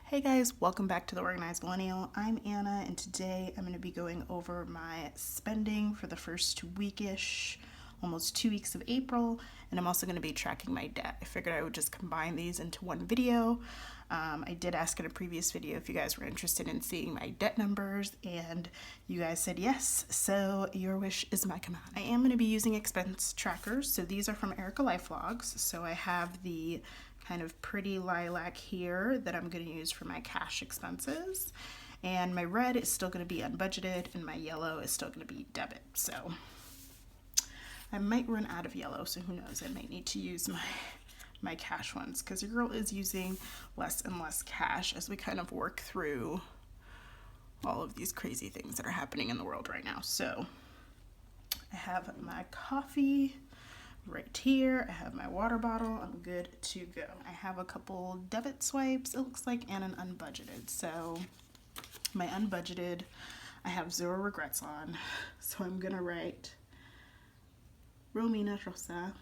Hey guys, welcome back to the Organized Millennial. I'm Anna, and today I'm going to be going over my spending for the first weekish, almost 2 weeks of April, and I'm also going to be tracking my debt. I figured I would just combine these into one video. I did ask in a previous video if you guys were interested in seeing my debt numbers, and you guys said yes, so your wish is my command. I am going to be using expense trackers, so these are from Erica Life Vlogs. So I have the kind of pretty lilac here that I'm going to use for my cash expenses, and my red is still going to be unbudgeted, and my yellow is still going to be debit. So I might run out of yellow, so who knows, I might need to use my cash ones, because your girl is using less and less cash as we kind of work through all of these crazy things that are happening in the world right now. So I have my coffee right here. I have my water bottle. I'm good to go. I have a couple debit swipes, it looks like, and an unbudgeted. So my unbudgeted, I have 0 regrets on. So I'm gonna write Romina Rosa.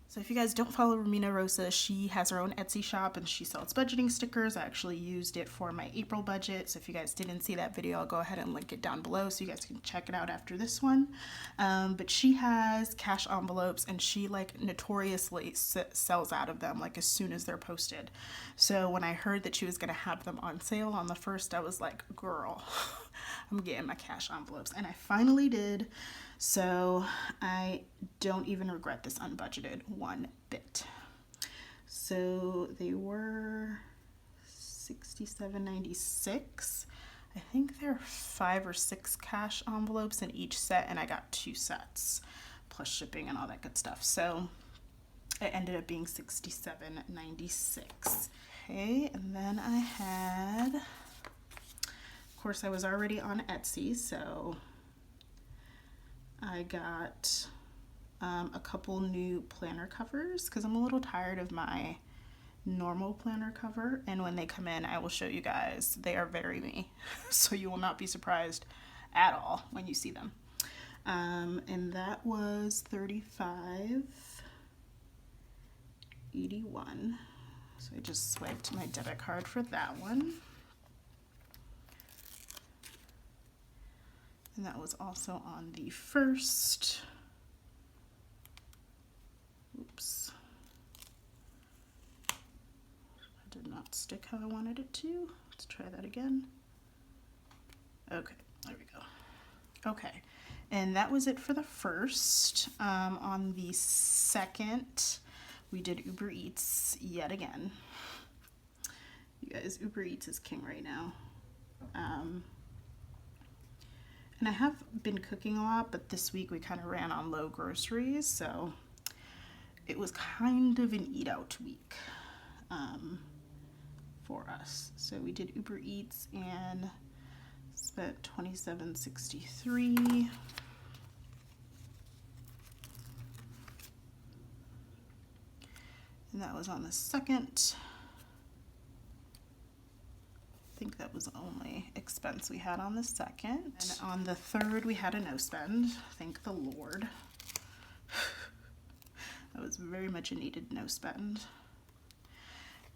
So if you guys don't follow Romina Rosa, she has her own Etsy shop and she sells budgeting stickers. I actually used it for my April budget. So if you guys didn't see that video, I'll go ahead and link it down below so you guys can check it out after this one. But she has cash envelopes and she like notoriously sells out of them like as soon as they're posted. So when I heard that she was gonna have them on sale on the 1st, I was like, girl, I'm getting my cash envelopes. And I finally did. So I don't even regret this unbudgeted one bit. So they were $67.96. I think there are 5 or 6 cash envelopes in each set, and I got 2 sets plus shipping and all that good stuff. So it ended up being $67.96. Okay, and then I had, of course, I was already on Etsy, so I got a couple new planner covers because I'm a little tired of my normal planner cover, and when they come in I will show you guys. They are very me, so you will not be surprised at all when you see them. And that was $35.81. So I just swiped my debit card for that one. And that was also on the 1st. Oops. That did not stick how I wanted it to. Let's try that again. Okay, there we go. Okay, and that was it for the 1st. On the 2nd, we did Uber Eats yet again. You guys, Uber Eats is king right now. And I have been cooking a lot, but this week we kind of ran on low groceries, so it was kind of an eat out week for us. So we did Uber Eats and spent $27.63. And that was on the 2nd. I think that was the only expense we had on the 2nd. And on the 3rd, we had a no spend. Thank the Lord. That was very much a needed no spend.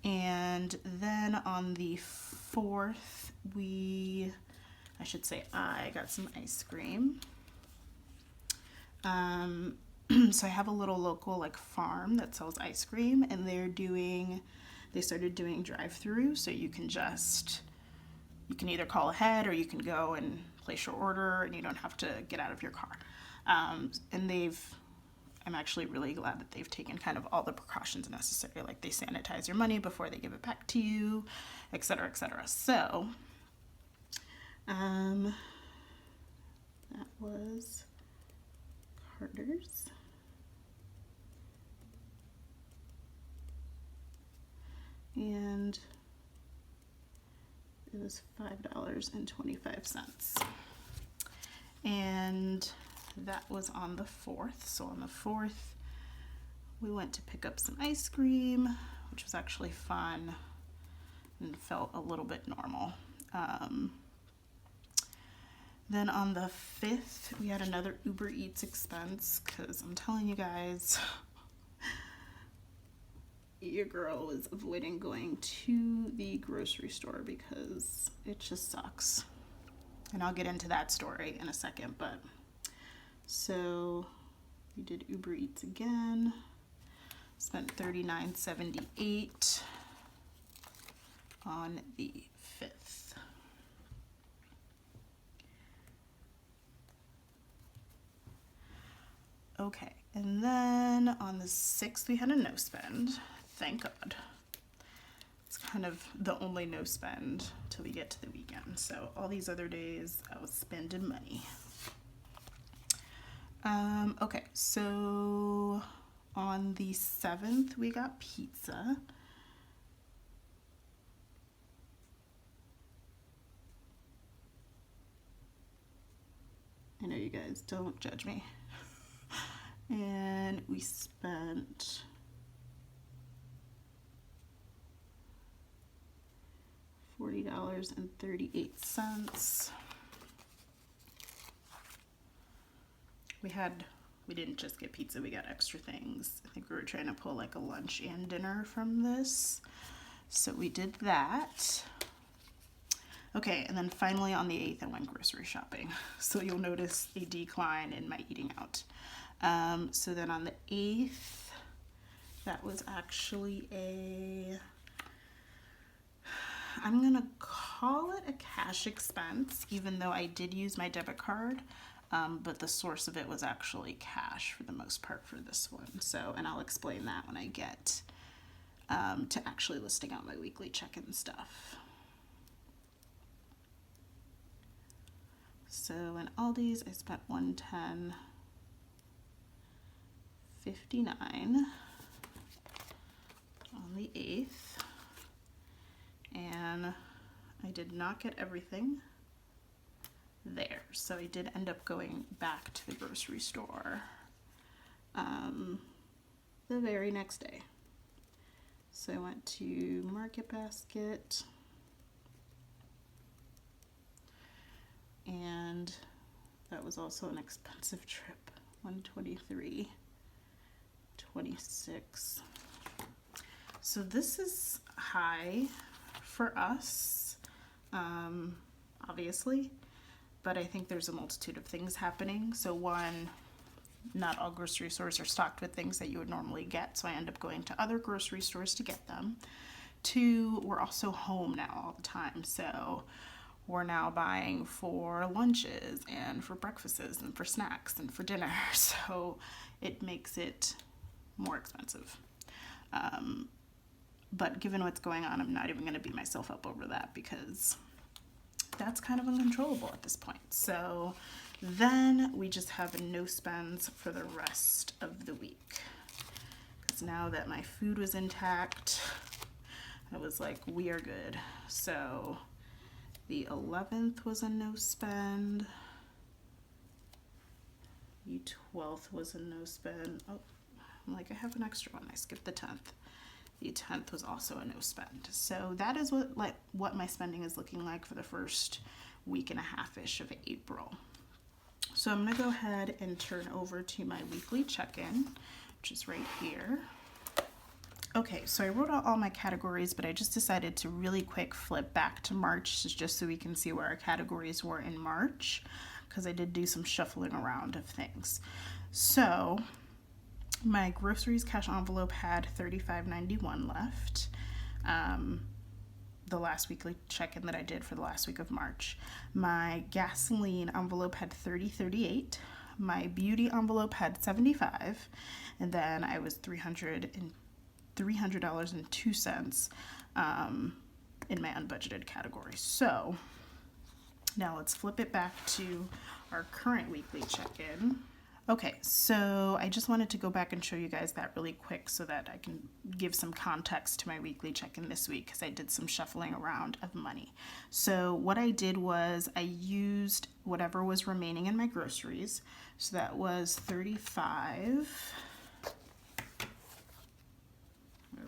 And then on the 4th, I got some ice cream. So I have a little local like farm that sells ice cream, and they started doing drive-through, so you can either call ahead or you can go and place your order and you don't have to get out of your car. And I'm actually really glad that they've taken kind of all the precautions necessary, like they sanitize your money before they give it back to you, etc., etc. So that was Carter's. And it was $5.25. And that was on the 4th. So on the 4th, we went to pick up some ice cream, which was actually fun and felt a little bit normal. Then on the 5th, we had another Uber Eats expense because I'm telling you guys, your girl is avoiding going to the grocery store because it just sucks. And I'll get into that story in a second, but so we did Uber Eats again. Spent $39.78 on the 5th. Okay, and then on the 6th we had a no spend. Thank God. It's kind of the only no spend till we get to the weekend. So all these other days I was spending money. Okay, so on the 7th we got pizza. I know you guys don't judge me. And we spent $40.38. We didn't just get pizza, we got extra things. I think we were trying to pull like a lunch and dinner from this. So we did that. Okay, and then finally on the 8th I went grocery shopping. So you'll notice a decline in my eating out. So then on the 8th, that was actually I'm gonna call it a cash expense, even though I did use my debit card. But the source of it was actually cash for the most part for this one. So, and I'll explain that when I get to actually listing out my weekly check-in stuff. So in Aldi's, I spent $110.59 on the 8th, and I did not get everything there, so I did end up going back to the grocery store the very next day. So I went to Market Basket, and that was also an expensive trip, $123.26. So this is high for us, obviously, but I think there's a multitude of things happening. So one, not all grocery stores are stocked with things that you would normally get, so I end up going to other grocery stores to get them. Two, we're also home now all the time, so we're now buying for lunches and for breakfasts and for snacks and for dinner, so it makes it more expensive. But given what's going on, I'm not even going to beat myself up over that because that's kind of uncontrollable at this point. So then we just have no spends for the rest of the week. Because now that my food was intact, I was like, we are good. So the 11th was a no spend. The 12th was a no spend. Oh, I'm like, I have an extra one. I skipped the 10th. The 10th was also a no spend. So that is what my spending is looking like for the first week and a half-ish of April. So I'm gonna go ahead and turn over to my weekly check-in, which is right here. Okay, so I wrote out all my categories, but I just decided to really quick flip back to March just so we can see where our categories were in March, because I did do some shuffling around of things. So my groceries cash envelope had $35.91 left. The last weekly check-in that I did for the last week of March. My gasoline envelope had $30.38. My beauty envelope had $75, and then I was $300.02 in my unbudgeted category. So now let's flip it back to our current weekly check-in. Okay, so I just wanted to go back and show you guys that really quick so that I can give some context to my weekly check-in this week, because I did some shuffling around of money. So what I did was I used whatever was remaining in my groceries. So that was $35. I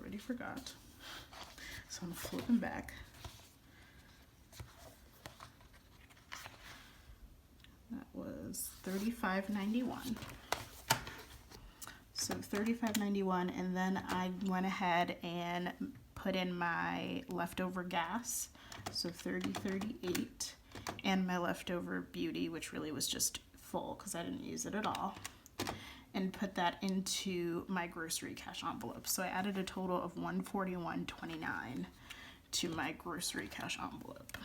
already forgot. So I'm flipping back. That was $35.91. So $35.91, and then I went ahead and put in my leftover gas, so $30.38, and my leftover beauty, which really was just full because I didn't use it at all, and put that into my grocery cash envelope. So I added a total of $141.29 to my grocery cash envelope.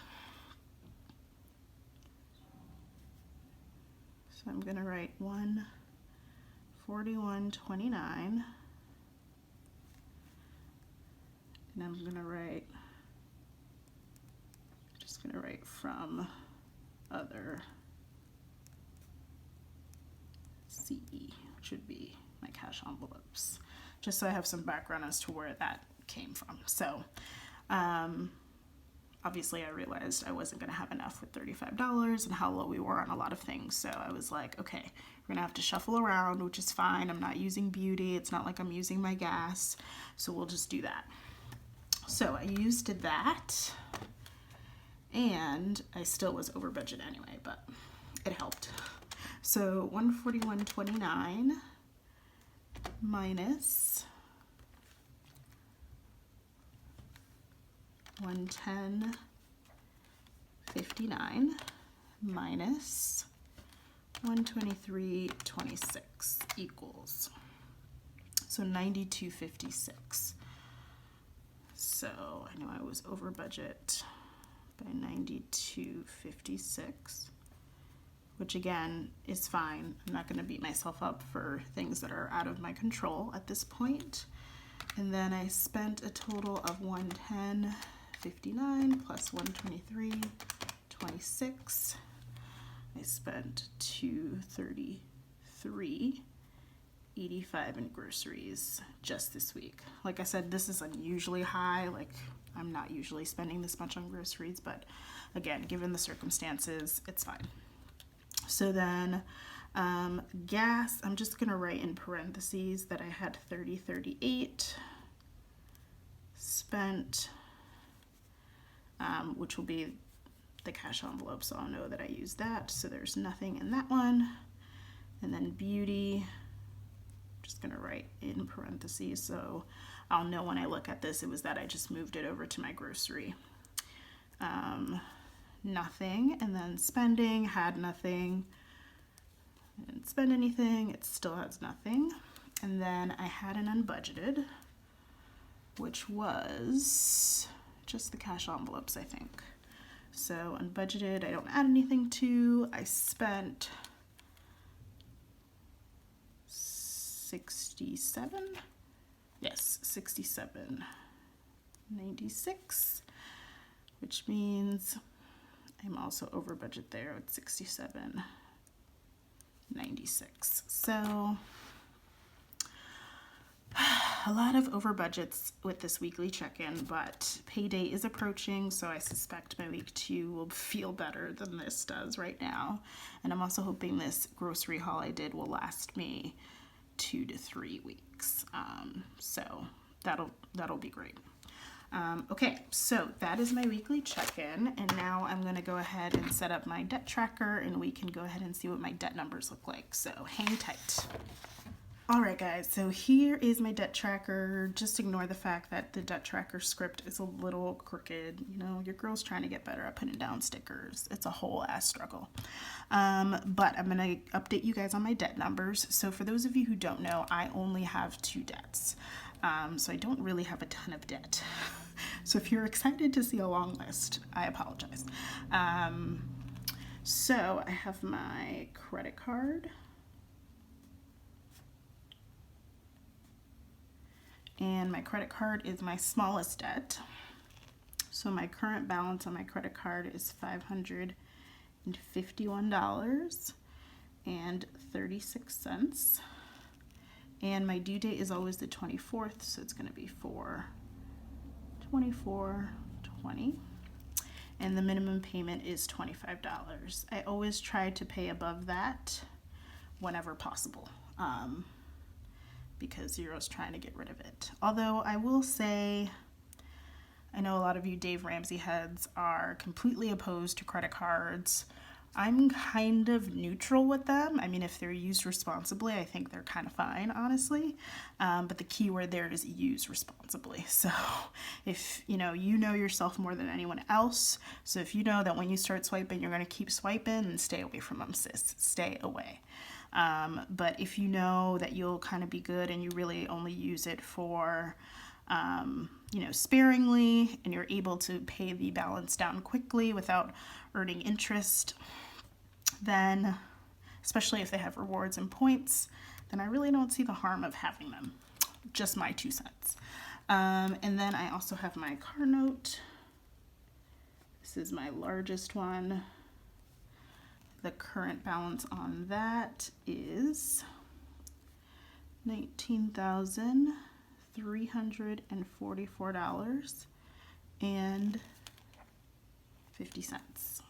So I'm gonna write $141.29, and I'm gonna write, just gonna write from other CE, which would be my cash envelopes, just so I have some background as to where that came from. So obviously I realized I wasn't gonna have enough with $35 and how low we were on a lot of things. So I was like, okay, we're gonna have to shuffle around, which is fine. I'm not using beauty. It's not like I'm using my gas. So we'll just do that. So I used that, and I still was over budget anyway, but it helped. So $141.29 minus $110.59 minus $123.26 equals, so $92.56. So I know I was over budget by $92.56, which again is fine. I'm not going to beat myself up for things that are out of my control at this point. And then I spent a total of $110.59 plus $123.26. I spent $233.85 in groceries just this week. Like I said, this is unusually high. Like, I'm not usually spending this much on groceries, but again, given the circumstances, it's fine. So then gas, I'm just gonna write in parentheses that I had $30.38 spent, which will be the cash envelope, so I'll know that I used that. So there's nothing in that one. And then beauty, just gonna write in parentheses so I'll know when I look at this it was that I just moved it over to my grocery. Nothing. And then spending, had nothing. I didn't spend anything, it still has nothing. And then I had an unbudgeted, which was just the cash envelopes, I think. So unbudgeted, I don't add anything to. I spent 67, yes, 67.96, which means I'm also over budget there at 67.96. So a lot of over budgets with this weekly check-in, but payday is approaching, so I suspect my week 2 will feel better than this does right now. And I'm also hoping this grocery haul I did will last me 2 to 3 weeks. So that'll be great. Okay, so that is my weekly check-in, and now I'm going to go ahead and set up my debt tracker, and we can go ahead and see what my debt numbers look like. So hang tight. Alright guys, so here is my debt tracker. Just ignore the fact that the debt tracker script is a little crooked. You know, your girl's trying to get better at putting down stickers. It's a whole ass struggle. But I'm going to update you guys on my debt numbers. So for those of you who don't know, I only have 2 debts. So I don't really have a ton of debt. So if you're excited to see a long list, I apologize. So I have my credit card. And my credit card is my smallest debt. So my current balance on my credit card is $551.36. And my due date is always the 24th, so it's going to be 4/24/20. And the minimum payment is $25. I always try to pay above that whenever possible, because Zero's trying to get rid of it. Although I will say, I know a lot of you Dave Ramsey heads are completely opposed to credit cards. I'm kind of neutral with them. I mean, if they're used responsibly, I think they're kind of fine, honestly. But the key word there is use responsibly. So if you know yourself more than anyone else. So if you know that when you start swiping, you're going to keep swiping, and stay away from them, sis. Stay away. But if you know that you'll kind of be good and you really only use it for sparingly, and you're able to pay the balance down quickly without earning interest, then, especially if they have rewards and points, then I really don't see the harm of having them. Just my 2 cents. And then I also have my car note. This is my largest one. The current balance on that is $19,344.50.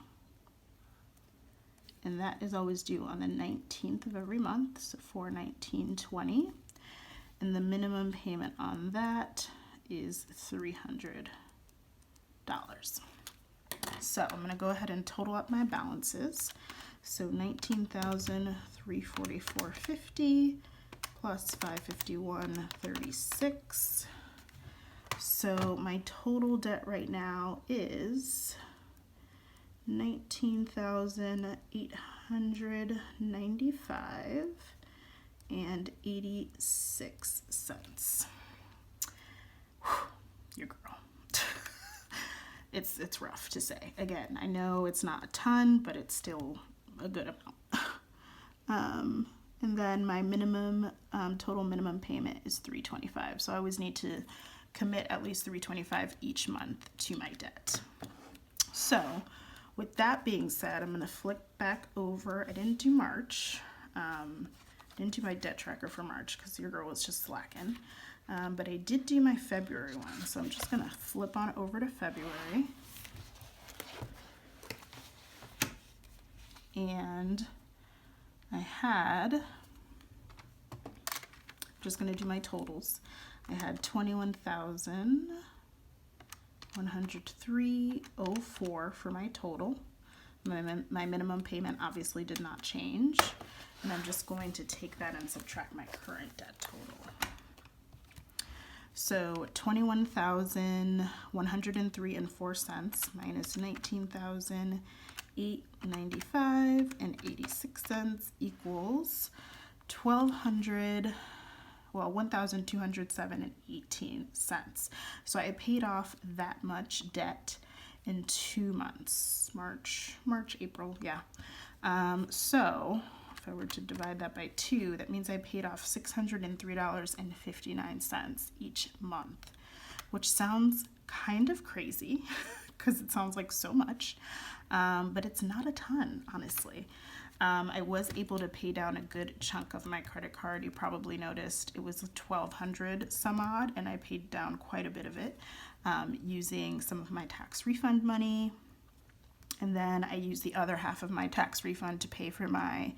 And that is always due on the 19th of every month, so $419.20. And the minimum payment on that is $300. So I'm going to go ahead and total up my balances. So $19,344.50 plus $551.36. So my total debt right now is $19,895.86. Your girl. It's rough to say. Again, I know it's not a ton, but it's still a good amount. And then my minimum total minimum payment is $325. So I always need to commit at least $325 each month to my debt. So with that being said, I'm going to flip back over. I didn't do March. Didn't do my debt tracker for March because your girl was just slacking. But I did do my February one. So I'm just going to flip on over to February. And I had, just going to do my totals. I had $21,103.04 for my total. My minimum payment obviously did not change. And I'm just going to take that and subtract my current debt total. So $21,103.04 minus $19,895.86 equals $1,207.18. So I paid off that much debt in 2 months, March, April, yeah. So if I were to divide that by 2, that means I paid off $603.59 each month, which sounds kind of crazy because it sounds like so much, but it's not a ton, honestly. I was able to pay down a good chunk of my credit card. You probably noticed it was $1,200 some odd, and I paid down quite a bit of it using some of my tax refund money. And then I used the other half of my tax refund to pay for my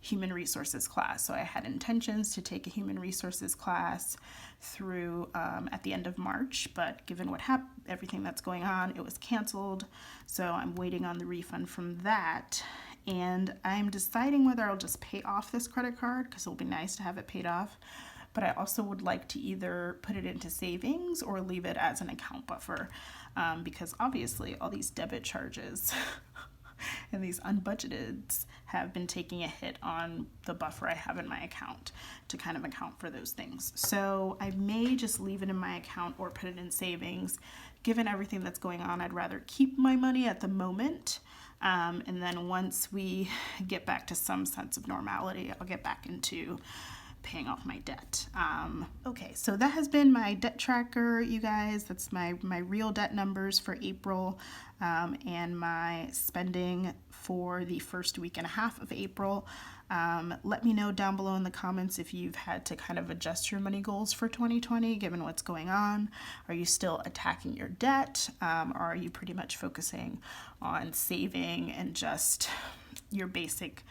human resources class. So I had intentions to take a human resources class through at the end of March, but given what happened, everything that's going on, it was canceled. So I'm waiting on the refund from that. And I'm deciding whether I'll just pay off this credit card because it'll be nice to have it paid off. But I also would like to either put it into savings or leave it as an account buffer because obviously all these debit charges and these unbudgeteds have been taking a hit on the buffer I have in my account to kind of account for those things. So I may just leave it in my account or put it in savings. Given everything that's going on, I'd rather keep my money at the moment. And then once we get back to some sense of normality, I'll get back into paying off my debt. Okay, so that has been my debt tracker, you guys. That's my real debt numbers for April and my spending for the first week and a half of April. Let me know down below in the comments if you've had to kind of adjust your money goals for 2020 given what's going on. Are you still attacking your debt? Or are you pretty much focusing on saving and just your basic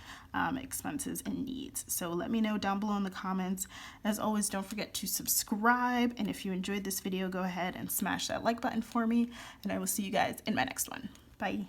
expenses and needs? So let me know down below in the comments. As always, don't forget to subscribe, and if you enjoyed this video, go ahead and smash that like button for me, and I will see you guys in my next one. Bye.